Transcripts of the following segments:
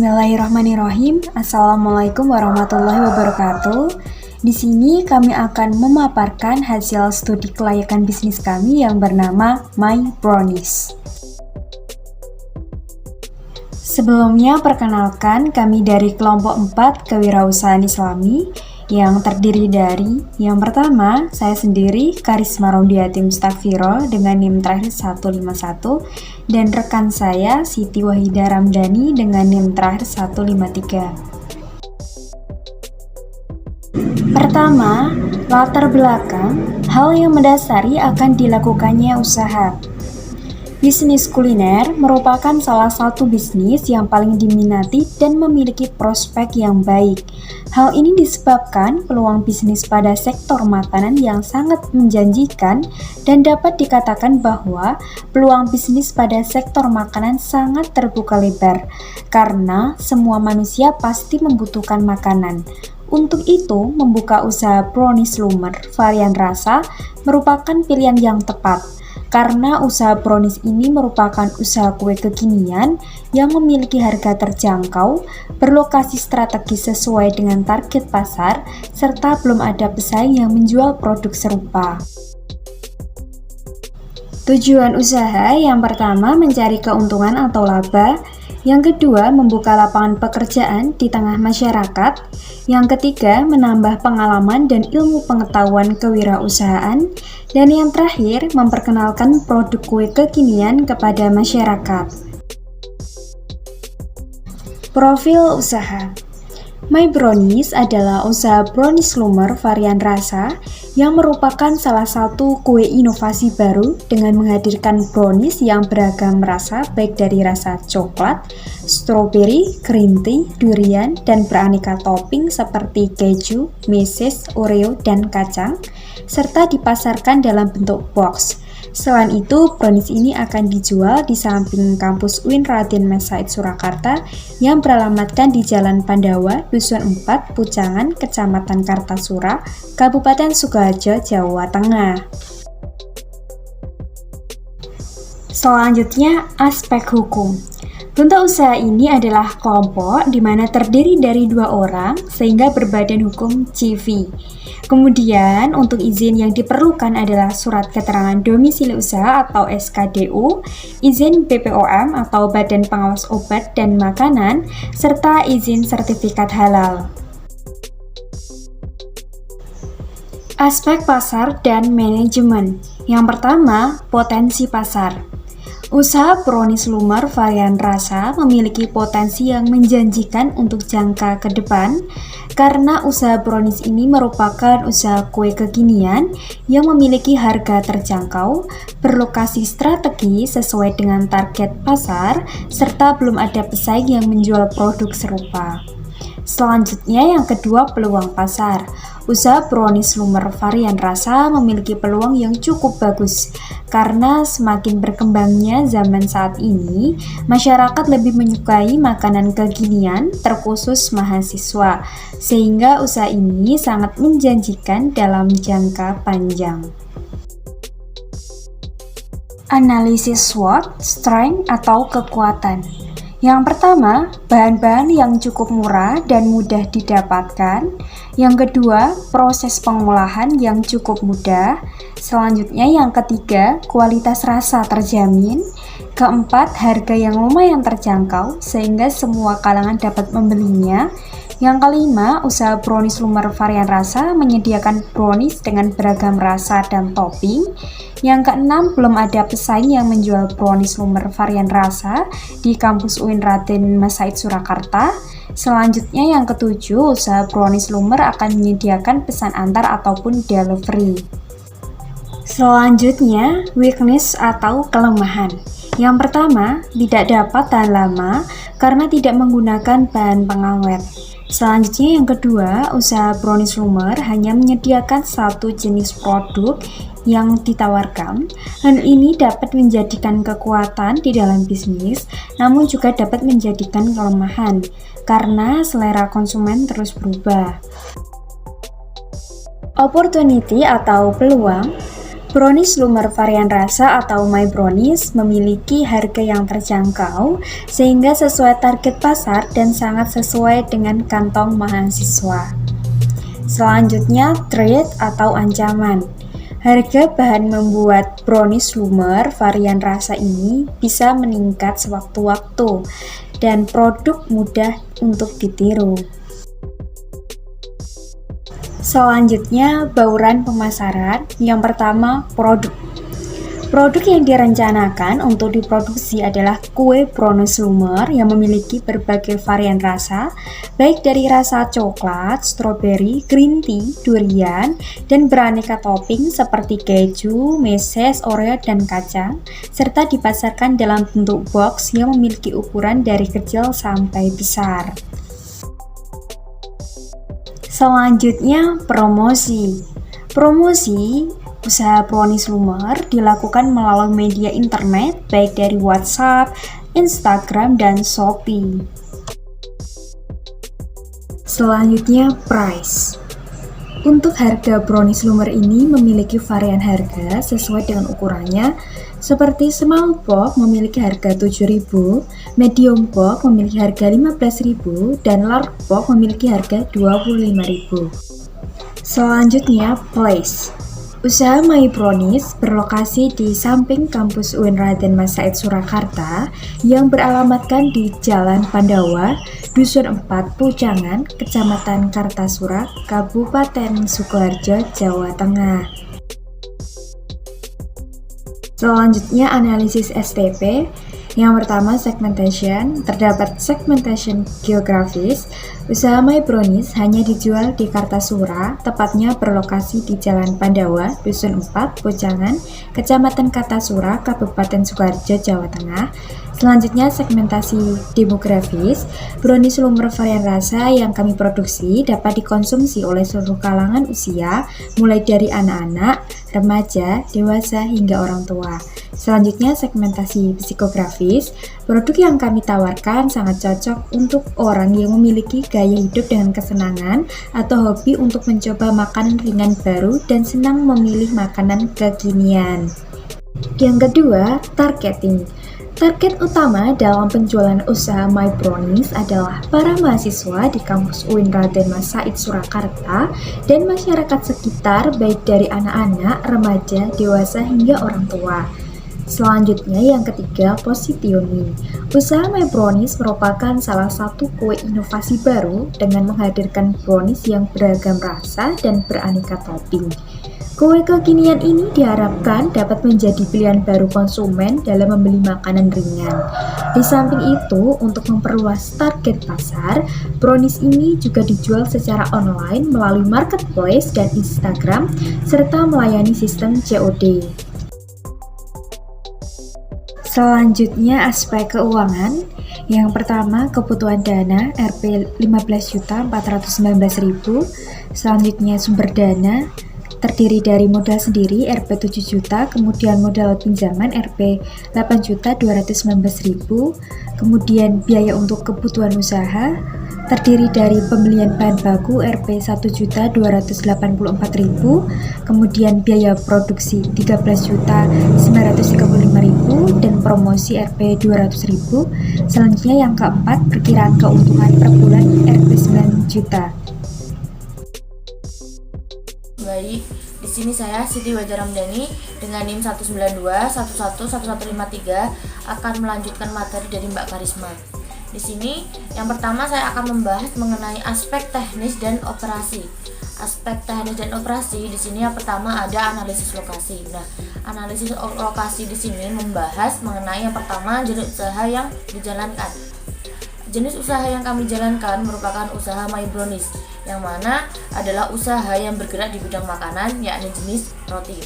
Bismillahirrahmanirrahim. Assalamualaikum warahmatullahi wabarakatuh. Di sini kami akan memaparkan hasil studi kelayakan bisnis kami yang bernama My Brownies. Sebelumnya perkenalkan, kami dari kelompok 4 Kewirausahaan Islami yang terdiri dari yang pertama, saya sendiri Karisma Raudiati Mustafiro dengan NIM terakhir 151 dan rekan saya Siti Wahida Ramdhani dengan NIM terakhir 153. Pertama, latar belakang, hal yang mendasari akan dilakukannya usaha. Bisnis kuliner merupakan salah satu bisnis yang paling diminati dan memiliki prospek yang baik. Hal ini disebabkan peluang bisnis pada sektor makanan yang sangat menjanjikan dan dapat dikatakan bahwa peluang bisnis pada sektor makanan sangat terbuka lebar karena semua manusia pasti membutuhkan makanan. Untuk itu, membuka usaha brownies lumer varian rasa merupakan pilihan yang tepat. Karena usaha brownies ini merupakan usaha kue kekinian yang memiliki harga terjangkau, berlokasi strategis sesuai dengan target pasar, serta belum ada pesaing yang menjual produk serupa. Tujuan usaha yang pertama mencari keuntungan atau laba, yang kedua membuka lapangan pekerjaan di tengah masyarakat, yang ketiga menambah pengalaman dan ilmu pengetahuan kewirausahaan, dan yang terakhir memperkenalkan produk kue kekinian kepada masyarakat. Profil usaha. My Brownies adalah usaha brownies lumer varian rasa yang merupakan salah satu kue inovasi baru dengan menghadirkan brownies yang beragam rasa baik dari rasa coklat, strawberry, green tea, durian, dan beraneka topping seperti keju, meses, oreo, dan kacang, serta dipasarkan dalam bentuk box. Selain itu, brownies ini akan dijual di samping kampus UIN Raden Mas Said Surakarta yang beralamatkan di Jalan Pandawa, Dusun 4, Pucangan, Kecamatan Kartasura, Kabupaten Sukoharjo, Jawa Tengah. Selanjutnya, aspek hukum. Bentuk usaha ini adalah kelompok di mana terdiri dari 2 orang sehingga berbadan hukum CV. Kemudian, untuk izin yang diperlukan adalah surat keterangan domisili usaha atau SKDU, izin BPOM atau Badan Pengawas Obat dan Makanan, serta izin sertifikat halal. Aspek pasar dan manajemen. Yang pertama, potensi pasar. Usaha brownies lumer varian rasa memiliki potensi yang menjanjikan untuk jangka ke depan karena usaha brownies ini merupakan usaha kue kekinian yang memiliki harga terjangkau, berlokasi strategis sesuai dengan target pasar, serta belum ada pesaing yang menjual produk serupa. Selanjutnya yang kedua, peluang pasar. Usaha brownies lumer varian rasa memiliki peluang yang cukup bagus karena semakin berkembangnya zaman saat ini, masyarakat lebih menyukai makanan kekinian terkhusus mahasiswa, sehingga usaha ini sangat menjanjikan dalam jangka panjang. Analisis SWOT, strength atau kekuatan. Yang pertama, bahan-bahan yang cukup murah dan mudah didapatkan. Yang kedua, proses pengolahan yang cukup mudah. Selanjutnya yang ketiga, kualitas rasa terjamin. Keempat, harga yang lumayan terjangkau sehingga semua kalangan dapat membelinya. Yang kelima, usaha brownies lumer varian rasa menyediakan brownies dengan beragam rasa dan topping. Yang keenam, belum ada pesaing yang menjual brownies lumer varian rasa di kampus UIN Raden Mas Said Surakarta. Selanjutnya yang ketujuh, usaha brownies lumer akan menyediakan pesan antar ataupun delivery. Selanjutnya, weakness atau kelemahan. Yang pertama, tidak dapat tahan lama karena tidak menggunakan bahan pengawet. Selanjutnya yang kedua, usaha brownies lumer hanya menyediakan satu jenis produk yang ditawarkan. Hal ini dapat menjadikan kekuatan di dalam bisnis, namun juga dapat menjadikan kelemahan karena selera konsumen terus berubah. Opportunity atau peluang. Brownies Lumer varian rasa atau My Brownies memiliki harga yang terjangkau sehingga sesuai target pasar dan sangat sesuai dengan kantong mahasiswa. Selanjutnya, threat atau ancaman. Harga bahan membuat brownies Lumer varian rasa ini bisa meningkat sewaktu-waktu dan produk mudah untuk ditiru. Selanjutnya, bauran pemasaran. Yang pertama, produk. Produk yang direncanakan untuk diproduksi adalah kue brownies Lumer yang memiliki berbagai varian rasa, baik dari rasa coklat, stroberi, green tea, durian, dan beraneka topping seperti keju, meses, oreo, dan kacang, serta dipasarkan dalam bentuk box yang memiliki ukuran dari kecil sampai besar. Selanjutnya, promosi. Promosi usaha brownies Lumer dilakukan melalui media internet baik dari WhatsApp, Instagram, dan Shopee. Selanjutnya, price. Untuk harga brownies Lumer ini memiliki varian harga sesuai dengan ukurannya, seperti small box memiliki harga 7.000, medium box memiliki harga 15.000, dan large box memiliki harga 25.000. Selanjutnya, place. Usaha My Brownies berlokasi di samping kampus UIN Raden Mas Said Surakarta yang beralamatkan di Jalan Pandawa, Dusun 4 Pucangan, Kecamatan Kartasura, Kabupaten Sukoharjo, Jawa Tengah. Selanjutnya, analisis STP. Yang pertama, segmentation. Terdapat segmentation geografis. Usaha My Brownies hanya dijual di Kartasura, tepatnya berlokasi di Jalan Pandawa, Dusun 4, Pucangan, Kecamatan Kartasura, Kabupaten Sukoharjo, Jawa Tengah. Selanjutnya, segmentasi demografis. Brownies Lumer varian rasa yang kami produksi dapat dikonsumsi oleh seluruh kalangan usia, mulai dari anak-anak, remaja, dewasa, hingga orang tua. Selanjutnya, segmentasi psikografis. Produk yang kami tawarkan sangat cocok untuk orang yang memiliki gaya hidup dengan kesenangan atau hobi untuk mencoba makanan ringan baru dan senang memilih makanan kekinian. Yang kedua, targeting. Target utama dalam penjualan usaha My Brownies adalah para mahasiswa di kampus UIN Raden Mas Said Surakarta dan masyarakat sekitar baik dari anak-anak, remaja, dewasa, hingga orang tua. Selanjutnya, yang ketiga, positioning. Usaha My Brownies merupakan salah satu kue inovasi baru dengan menghadirkan brownies yang beragam rasa dan beraneka topping. Kue kekinian ini diharapkan dapat menjadi pilihan baru konsumen dalam membeli makanan ringan. Di samping itu, untuk memperluas target pasar, brownies ini juga dijual secara online melalui marketplace dan Instagram, serta melayani sistem COD. Selanjutnya, aspek keuangan. Yang pertama, kebutuhan dana Rp 15.419.000. Selanjutnya, sumber dana terdiri dari modal sendiri Rp 7 juta, kemudian modal pinjaman Rp 8.219.000, kemudian biaya untuk kebutuhan usaha terdiri dari pembelian bahan baku Rp 1.284.000, kemudian biaya produksi Rp13.935.000 dan promosi Rp 200.000. Selanjutnya yang keempat, perkiraan keuntungan per bulan Rp 9 juta. Baik, di sini saya Siti Wajah Ramdhani dengan NIM 19211111153 akan melanjutkan materi dari Mbak Karisma. Di sini yang pertama saya akan membahas mengenai aspek teknis dan operasi. Aspek teknis dan operasi di sini yang pertama ada analisis lokasi. Nah, analisis lokasi di sini membahas mengenai yang pertama jenis usaha yang dijalankan. Jenis usaha yang kami jalankan merupakan usaha My Brownies, yang mana adalah usaha yang bergerak di bidang makanan, yakni jenis roti.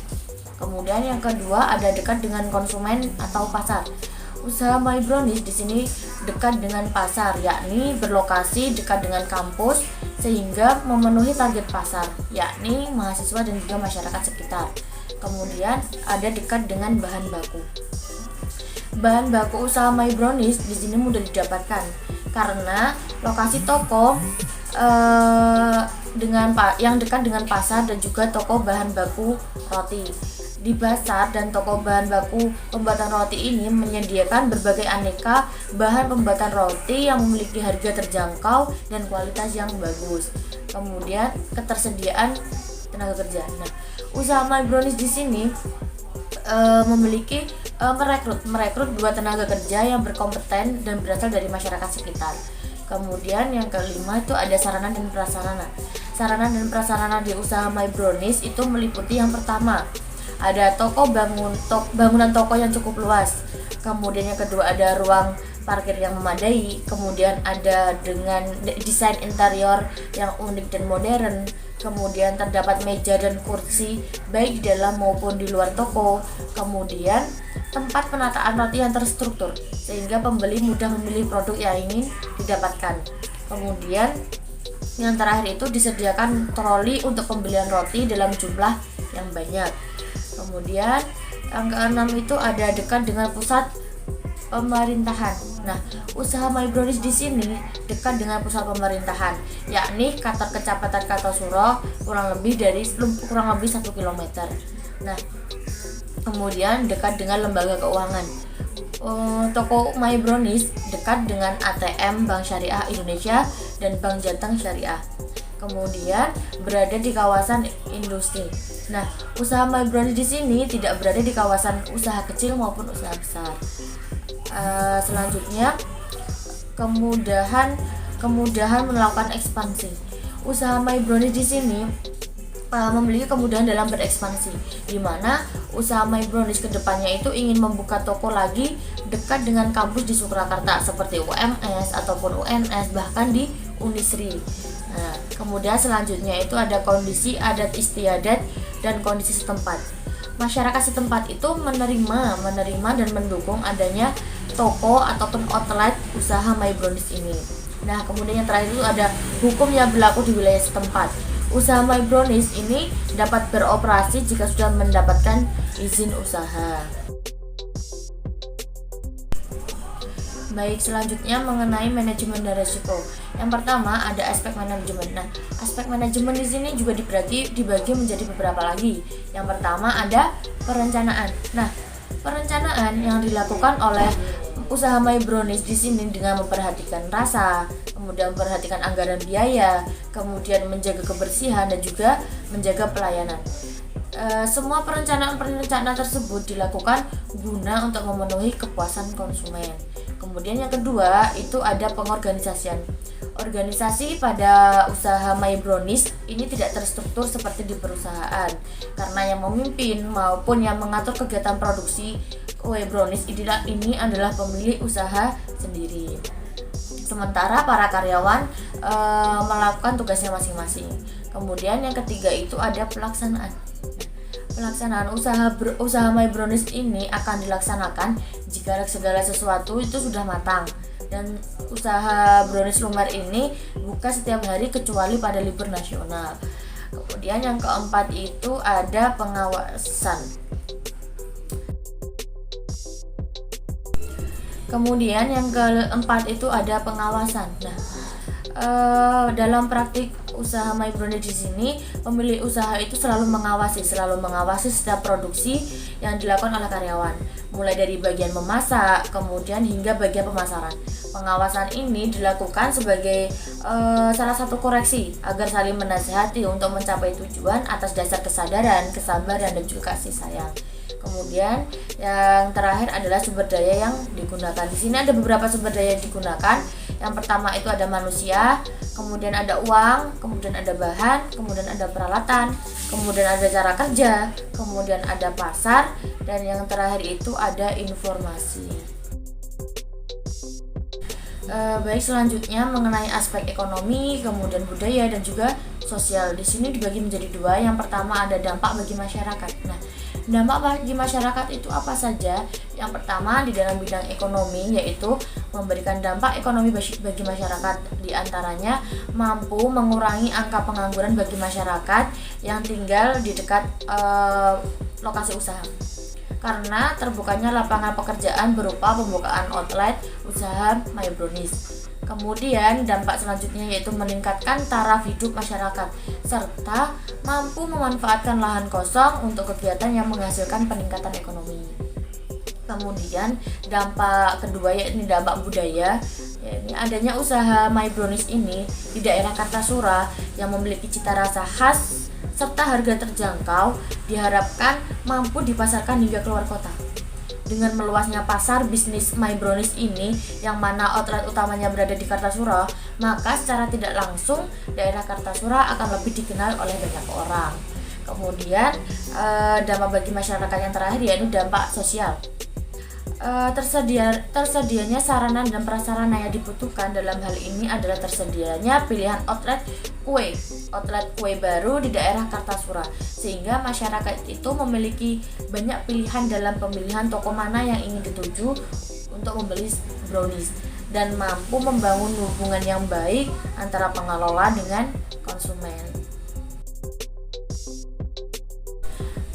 Kemudian yang kedua ada dekat dengan konsumen atau pasar. Usaha My Brownies di sini dekat dengan pasar, yakni berlokasi dekat dengan kampus sehingga memenuhi target pasar, yakni mahasiswa dan juga masyarakat sekitar. Kemudian ada dekat dengan bahan baku. Bahan baku usaha My Brownies di sini mudah didapatkan karena lokasi toko yang dekat dengan pasar dan juga toko bahan baku roti. Di pasar dan toko bahan baku pembuatan roti ini menyediakan berbagai aneka bahan pembuatan roti yang memiliki harga terjangkau dan kualitas yang bagus. Kemudian ketersediaan tenaga kerja. Nah, usaha My Brownies di sini merekrut 2 tenaga kerja yang berkompeten dan berasal dari masyarakat sekitar. Kemudian yang kelima itu ada sarana dan prasarana. Sarana dan prasarana di usaha My Brownies itu meliputi yang pertama, ada bangunan toko yang cukup luas. Kemudian yang kedua ada ruang parkir yang memadai. Kemudian ada dengan desain interior yang unik dan modern. Kemudian terdapat meja dan kursi baik di dalam maupun di luar toko. Kemudian tempat penataan roti yang terstruktur sehingga pembeli mudah memilih produk yang ingin didapatkan. Kemudian yang terakhir itu disediakan troli untuk pembelian roti dalam jumlah yang banyak. Kemudian yang keenam itu ada dekat dengan pusat pemerintahan. Nah, usaha My Brownies di sini dekat dengan pusat pemerintahan, yakni kantor Kecamatan Kartosuro kurang lebih 1 km. Nah, kemudian dekat dengan lembaga keuangan. Toko My Brownies dekat dengan ATM Bank Syariah Indonesia dan Bank Jateng Syariah. Kemudian berada di kawasan industri. Nah, usaha My Brownies di sini tidak berada di kawasan usaha kecil maupun usaha besar. Selanjutnya, kemudahan melakukan ekspansi. Usaha My Brownies di sini memiliki kemudahan dalam berekspansi, di mana usaha My Brownies kedepannya itu ingin membuka toko lagi dekat dengan kampus di Surakarta seperti UMS ataupun UNS, bahkan di Unisri. Nah, kemudian selanjutnya itu ada kondisi adat istiadat dan kondisi setempat. Masyarakat setempat itu menerima dan mendukung adanya toko ataupun outlet usaha My Brownies ini. Nah, kemudian yang terakhir itu ada hukum yang berlaku di wilayah setempat. Usaha My Brownies ini dapat beroperasi jika sudah mendapatkan izin usaha. Baik, selanjutnya mengenai manajemen dan risiko. Yang pertama ada aspek manajemen. Nah, aspek manajemen di sini juga dibagi menjadi beberapa lagi. Yang pertama ada perencanaan. Nah, perencanaan yang dilakukan oleh usaha My Brownies di sini dengan memperhatikan rasa, kemudian memperhatikan anggaran biaya, kemudian menjaga kebersihan dan juga menjaga pelayanan. Semua perencanaan tersebut dilakukan guna untuk memenuhi kepuasan konsumen. Kemudian yang kedua itu ada pengorganisasian. Organisasi pada usaha My Brownies ini tidak terstruktur seperti di perusahaan, karena yang memimpin maupun yang mengatur kegiatan produksi kue brownies ini adalah pemilik usaha sendiri. Sementara para karyawan melakukan tugasnya masing-masing. Kemudian yang ketiga itu ada pelaksanaan. Pelaksanaan usaha My Brownies ini akan dilaksanakan jika segala sesuatu itu sudah matang, dan usaha Brownies Lumer ini buka setiap hari kecuali pada libur nasional. Kemudian yang keempat itu ada pengawasan. Kemudian yang keempat itu ada pengawasan. Nah, dalam praktik usaha My Brownies di sini, pemilik usaha itu selalu mengawasi setiap produksi yang dilakukan oleh karyawan, mulai dari bagian memasak, kemudian hingga bagian pemasaran. Pengawasan ini dilakukan sebagai salah satu koreksi agar saling menasihati untuk mencapai tujuan atas dasar kesadaran, kesabaran, dan juga kasih sayang. Kemudian yang terakhir adalah sumber daya yang digunakan. Di sini ada beberapa sumber daya yang digunakan. Yang pertama itu ada manusia, kemudian ada uang, kemudian ada bahan, kemudian ada peralatan, kemudian ada cara kerja, kemudian ada pasar, dan yang terakhir itu ada informasi. Baik, selanjutnya mengenai aspek ekonomi, kemudian budaya, dan juga sosial. Di sini dibagi menjadi dua. Yang pertama ada dampak bagi masyarakat. Nah, dampak bagi masyarakat itu apa saja? Yang pertama di dalam bidang ekonomi, yaitu memberikan dampak ekonomi bagi masyarakat. Di antaranya mampu mengurangi angka pengangguran bagi masyarakat yang tinggal di dekat lokasi usaha, karena terbukanya lapangan pekerjaan berupa pembukaan outlet usaha My Brownies. Kemudian dampak selanjutnya yaitu meningkatkan taraf hidup masyarakat serta mampu memanfaatkan lahan kosong untuk kegiatan yang menghasilkan peningkatan ekonomi. Kemudian dampak kedua yaitu dampak budaya, yakni adanya usaha My Brownies ini di daerah Kartasura yang memiliki cita rasa khas serta harga terjangkau diharapkan mampu dipasarkan hingga keluar kota. Dengan meluasnya pasar bisnis My Brownies ini, yang mana outlet utamanya berada di Kartasura, maka secara tidak langsung daerah Kartasura akan lebih dikenal oleh banyak orang. Kemudian dampak bagi masyarakat yang terakhir yaitu dampak sosial. Tersedianya sarana dan prasarana yang dibutuhkan dalam hal ini adalah tersedianya pilihan outlet kue baru di daerah Kartasura, sehingga masyarakat itu memiliki banyak pilihan dalam pemilihan toko mana yang ingin dituju untuk membeli brownies dan mampu membangun hubungan yang baik antara pengelola dengan konsumen.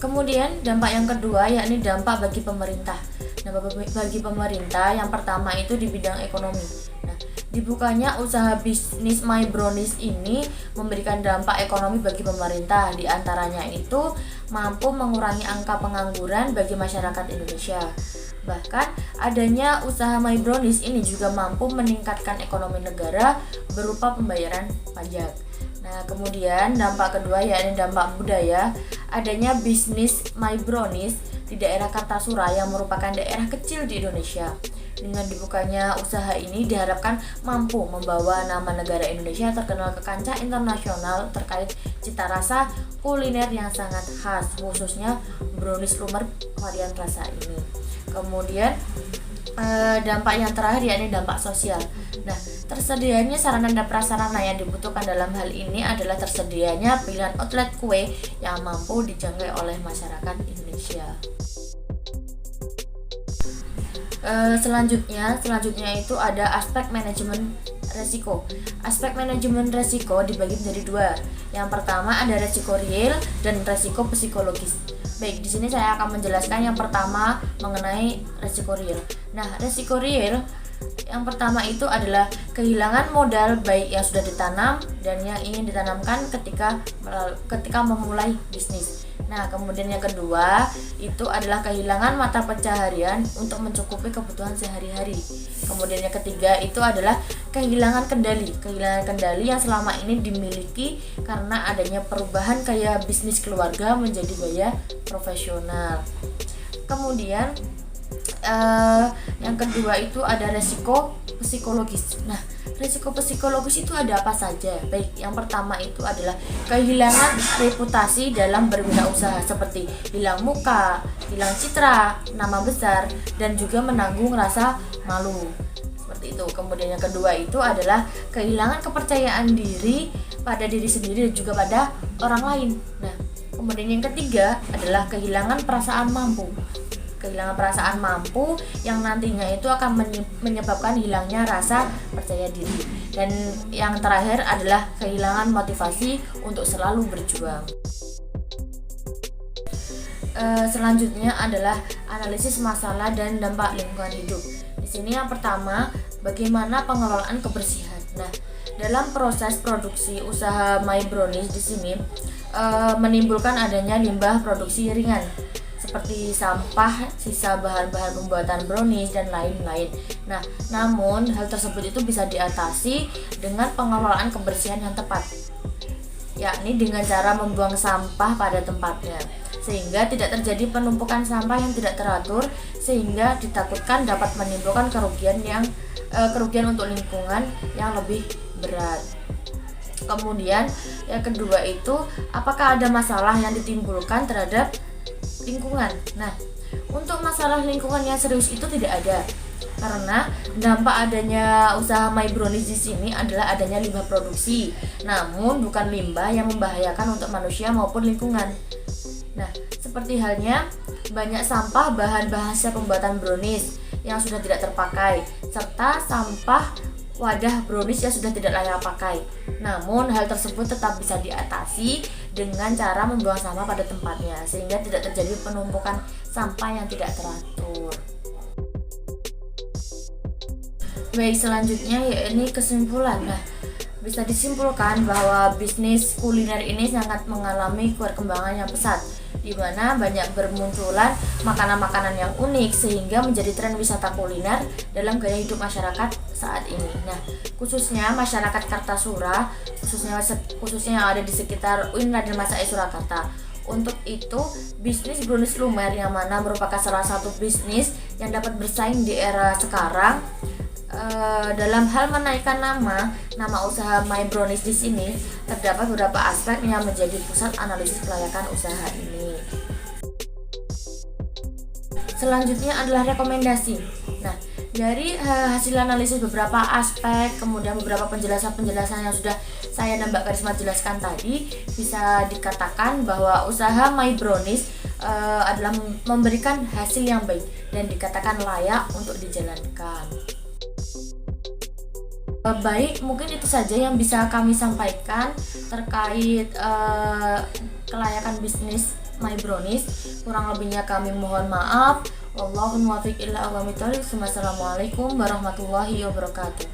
Kemudian dampak yang kedua yakni dampak bagi pemerintah. Dampak bagi pemerintah yang pertama itu di bidang ekonomi. Nah, dibukanya usaha bisnis My Brownies ini memberikan dampak ekonomi bagi pemerintah. Di antaranya itu mampu mengurangi angka pengangguran bagi masyarakat Indonesia. Bahkan adanya usaha My Brownies ini juga mampu meningkatkan ekonomi negara berupa pembayaran pajak. Nah, kemudian dampak kedua yakni dampak budaya. Adanya bisnis My Brownies di daerah Kartasura yang merupakan daerah kecil di Indonesia. Dengan dibukanya usaha ini diharapkan mampu membawa nama negara Indonesia terkenal ke kancah internasional terkait cita rasa kuliner yang sangat khas, khususnya brownies lumer varian rasa ini. Kemudian dampak yang terakhir yakni dampak sosial. Nah, tersedianya sarana dan prasarana yang dibutuhkan dalam hal ini adalah tersedianya pilihan outlet kue yang mampu dijangkau oleh masyarakat Indonesia. Selanjutnya itu ada aspek manajemen resiko. Aspek manajemen resiko dibagi menjadi dua. Yang pertama ada resiko real dan resiko psikologis. Baik, di sini saya akan menjelaskan yang pertama mengenai resiko real. Nah, resiko real yang pertama itu adalah kehilangan modal baik yang sudah ditanam dan yang ingin ditanamkan ketika memulai bisnis. Nah, kemudian yang kedua itu adalah kehilangan mata pencaharian untuk mencukupi kebutuhan sehari-hari. Kemudian yang ketiga itu adalah kehilangan kendali yang selama ini dimiliki karena adanya perubahan gaya bisnis keluarga menjadi gaya profesional. Kemudian yang kedua itu ada resiko psikologis. Nah, resiko psikologis itu ada apa saja? Baik, yang pertama itu adalah kehilangan reputasi dalam berwirausaha seperti hilang muka, hilang citra, nama besar, dan juga menanggung rasa malu. Seperti itu. Kemudian yang kedua itu adalah kehilangan kepercayaan diri pada diri sendiri dan juga pada orang lain. Nah, kemudian yang ketiga adalah kehilangan perasaan mampu. Kehilangan perasaan mampu yang nantinya itu akan menyebabkan hilangnya rasa percaya diri. Dan yang terakhir adalah kehilangan motivasi untuk selalu berjuang. Selanjutnya adalah analisis masalah dan dampak lingkungan hidup. Di sini yang pertama, bagaimana pengelolaan kebersihan. Nah, dalam proses produksi usaha My Brownies di sini menimbulkan adanya limbah produksi ringan seperti sampah, sisa bahan-bahan pembuatan brownies dan lain-lain. Nah, namun hal tersebut itu bisa diatasi dengan pengelolaan kebersihan yang tepat, yakni dengan cara membuang sampah pada tempatnya, sehingga tidak terjadi penumpukan sampah yang tidak teratur, sehingga ditakutkan dapat menimbulkan kerugian untuk lingkungan yang lebih berat. Kemudian yang kedua itu apakah ada masalah yang ditimbulkan terhadap lingkungan. Nah, untuk masalah lingkungan yang serius itu tidak ada, karena dampak adanya usaha My Brownies di sini adalah adanya limbah produksi, namun bukan limbah yang membahayakan untuk manusia maupun lingkungan. Nah, seperti halnya banyak sampah bahan-bahan sisa pembuatan brownies yang sudah tidak terpakai, serta sampah wadah brownies yang sudah tidak layak pakai. Namun hal tersebut tetap bisa diatasi dengan cara membuang sampah pada tempatnya, sehingga tidak terjadi penumpukan sampah yang tidak teratur. Baik, selanjutnya yakni kesimpulan. Nah, bisa disimpulkan bahwa bisnis kuliner ini sangat mengalami perkembangan yang pesat, di mana banyak bermunculan makanan-makanan yang unik sehingga menjadi tren wisata kuliner dalam gaya hidup masyarakat saat ini. Nah, khususnya masyarakat Kartasura, khususnya yang ada di sekitar UIN Raden Mas AI Surakarta. Untuk itu, bisnis brownies lumer yang mana merupakan salah satu bisnis yang dapat bersaing di era sekarang. Dalam hal menaikkan nama usaha My Brownies di sini terdapat beberapa aspek yang menjadi pusat analisis kelayakan usaha ini. Selanjutnya adalah rekomendasi. Nah, dari hasil analisis beberapa aspek, kemudian beberapa penjelasan yang sudah saya dan Mbak Karisma jelaskan tadi, bisa dikatakan bahwa usaha My Brownies adalah memberikan hasil yang baik dan dikatakan layak untuk dijalankan. Baik, mungkin itu saja yang bisa kami sampaikan terkait kelayakan bisnis My Brownies. Kurang lebihnya kami mohon maaf. Wallahul muwaffiq ila aqwamit thoriq. Wassalamualaikum warahmatullahi wabarakatuh.